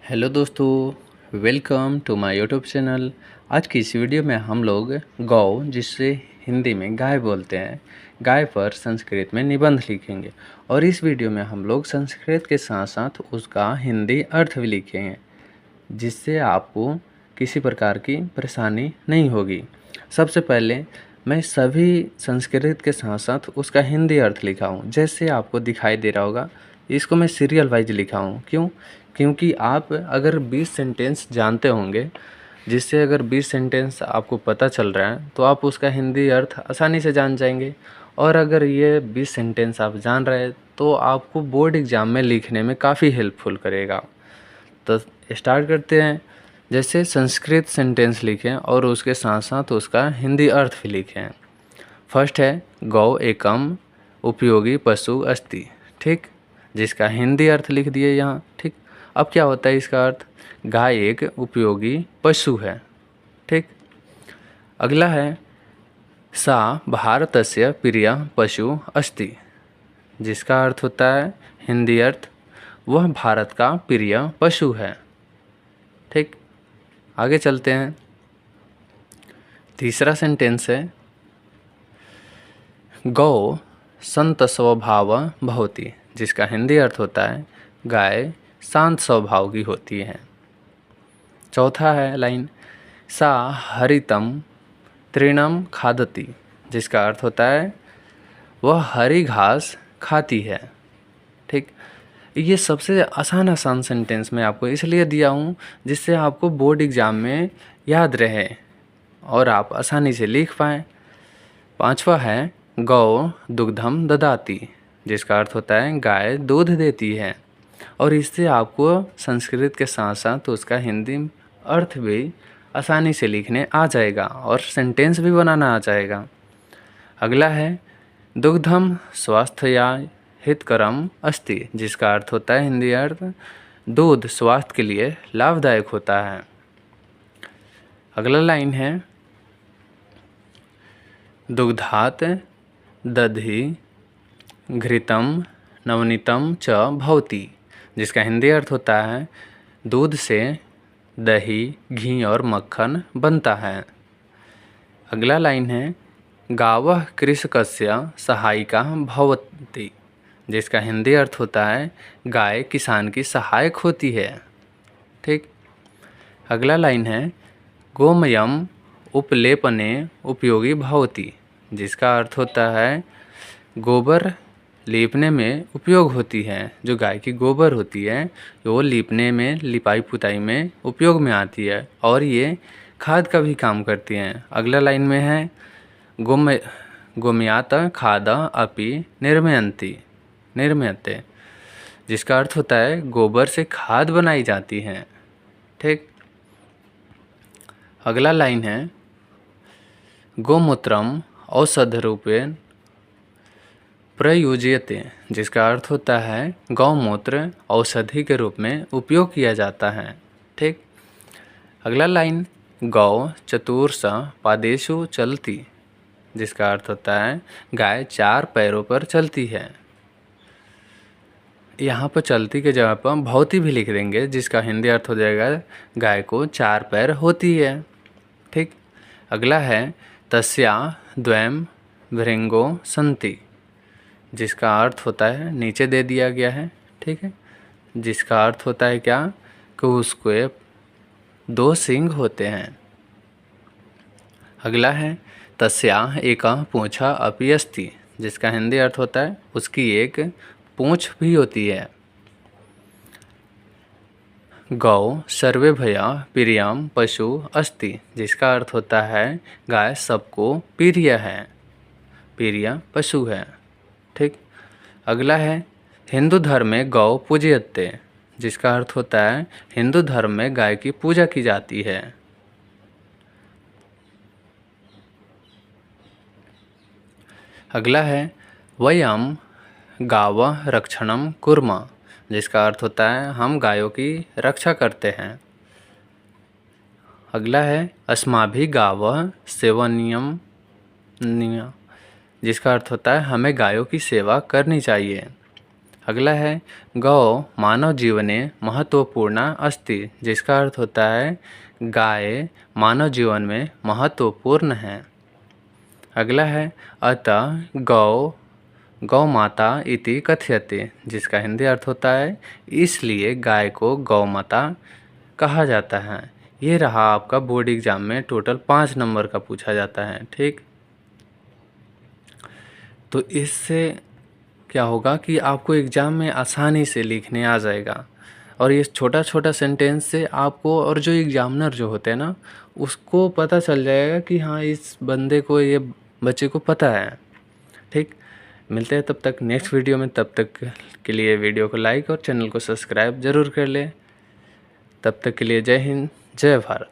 Hello दोस्तों, welcome to my YouTube channel. आज की इस वीडियो में हम लोग गौ, जिससे हिंदी में गाय बोलते हैं, गाय पर संस्कृत में निबंध लिखेंगे। और इस वीडियो में हम लोग संस्कृत के साथ साथ उसका हिंदी अर्थ भी लिखेंगे, जिससे आपको किसी प्रकार की परेशानी नहीं होगी। सबसे पहले मैं सभी संस्कृत के साथ साथ उसका हिंदी अर्थ लिखा हूँ। जैसे आपको दिखाई दे रहा होगा, इसको मैं सीरियल वाइज लिखा हूँ। क्यों? क्योंकि आप अगर 20 सेंटेंस जानते होंगे, जिससे अगर 20 सेंटेंस आपको पता चल रहा है तो आप उसका हिंदी अर्थ आसानी से जान जाएंगे। और अगर ये 20 सेंटेंस आप जान रहे हैं तो आपको बोर्ड एग्ज़ाम में लिखने में काफ़ी हेल्पफुल करेगा। तो स्टार्ट करते हैं। जैसे संस्कृत सेंटेंस लिखें और उसके साथ साथ उसका हिंदी अर्थ भी लिखें। फर्स्ट है गौ एकम उपयोगी पशु अस्ति, ठीक, जिसका हिंदी अर्थ लिख दिए यहाँ, ठीक। अब क्या होता है इसका अर्थ? गाय एक उपयोगी पशु है, ठीक। अगला है सा भारतस्य प्रिय पशु अस्ति, जिसका अर्थ होता है हिंदी अर्थ, वह भारत का प्रिय पशु है, ठीक। आगे चलते हैं। तीसरा सेंटेंस है गौ संत स्वभाव भवति, जिसका हिंदी अर्थ होता है गाय शांत स्वभाव की होती है। चौथा है लाइन सा हरितम तृणम खादति, जिसका अर्थ होता है वह हरी घास खाती है, ठीक। ये सबसे आसान सेंटेंस मैं आपको इसलिए दिया हूँ जिससे आपको बोर्ड एग्ज़ाम में याद रहे और आप आसानी से लिख पाएँ। पांचवा है गौ दुग्धम ददाति, जिसका अर्थ होता है गाय दूध देती है। और इससे आपको संस्कृत के साथ साथ उसका हिंदी अर्थ भी आसानी से लिखने आ जाएगा और सेंटेंस भी बनाना आ जाएगा। अगला है दुग्धम स्वास्थ्याय हितकरम अस्ति, जिसका अर्थ होता है हिंदी अर्थ दूध स्वास्थ्य के लिए लाभदायक होता है। अगला लाइन है दुग्धात दधि घृतम नवनीतम च भवति, जिसका हिंदी अर्थ होता है दूध से दही, घी और मक्खन बनता है। अगला लाइन है गावः कृषकस्य सहायिका भवति, जिसका हिंदी अर्थ होता है गाय किसान की सहायक होती है, ठीक। अगला लाइन है गोमयम उपलेपने उपयोगी भवति, जिसका अर्थ होता है गोबर लीपने में उपयोग होती है। जो गाय की गोबर होती है वो लीपने में, लिपाई पुताई में उपयोग में आती है और ये खाद का भी काम करती हैं। अगला लाइन में है गोमयात खाद अपि निर्मयते, जिसका अर्थ होता है गोबर से खाद बनाई जाती है, ठीक। अगला लाइन है गोमूत्रम औषध रूपेण प्रयुज्यते, जिसका अर्थ होता है गौमूत्र औषधि के रूप में उपयोग किया जाता है, ठीक। अगला लाइन गौ चतुर्ष पादेषु चलती, जिसका अर्थ होता है गाय 4 पैरों पर चलती है। यहाँ पर चलती के जगह पर भवती भी लिख देंगे, जिसका हिंदी अर्थ हो जाएगा गाय को 4 पैर होती है, ठीक। अगला है तस्या द्वयम भृंगो सन्ति, जिसका अर्थ होता है नीचे दे दिया गया है, ठीक है, जिसका अर्थ होता है क्या कि उसके 2 सींग होते हैं। अगला है तस्या एका पूंछा अपि अस्ति, जिसका हिंदी अर्थ होता है उसकी एक पूंछ भी होती है। गौ सर्वेभ्य प्रियम पशु अस्ति, जिसका अर्थ होता है गाय सबको प्रिय है, प्रिय पशु है, ठीक। अगला है हिंदू धर्म में गौ पूज्यते, जिसका अर्थ होता है हिंदू धर्म में गाय की पूजा की जाती है। अगला है वयम गाव रक्षणम कुर्म, जिसका अर्थ होता है हम गायों की रक्षा करते हैं। अगला है अस्माभि गाव सेवनीयम, जिसका अर्थ होता है हमें गायों की सेवा करनी चाहिए। अगला है गौ मानव जीवने महत्वपूर्ण अस्ति, जिसका अर्थ होता है गाय मानव जीवन में महत्वपूर्ण है। अगला है अतः गौ माता इति कथ्यते, जिसका हिंदी अर्थ होता है इसलिए गाय को गौ माता कहा जाता है। ये रहा आपका बोर्ड एग्जाम में टोटल 5 नंबर का पूछा जाता है। ठीक, तो इससे क्या होगा कि आपको एग्ज़ाम में आसानी से लिखने आ जाएगा, और ये छोटा छोटा सेंटेंस से आपको और जो एग्ज़ामिनर जो होते हैं ना, उसको पता चल जाएगा कि हाँ इस बंदे को, ये बच्चे को पता है। ठीक, मिलते हैं तब तक नेक्स्ट वीडियो में। तब तक के लिए वीडियो को लाइक और चैनल को सब्सक्राइब ज़रूर कर लें। तब तक के लिए जय हिंद, जय भारत।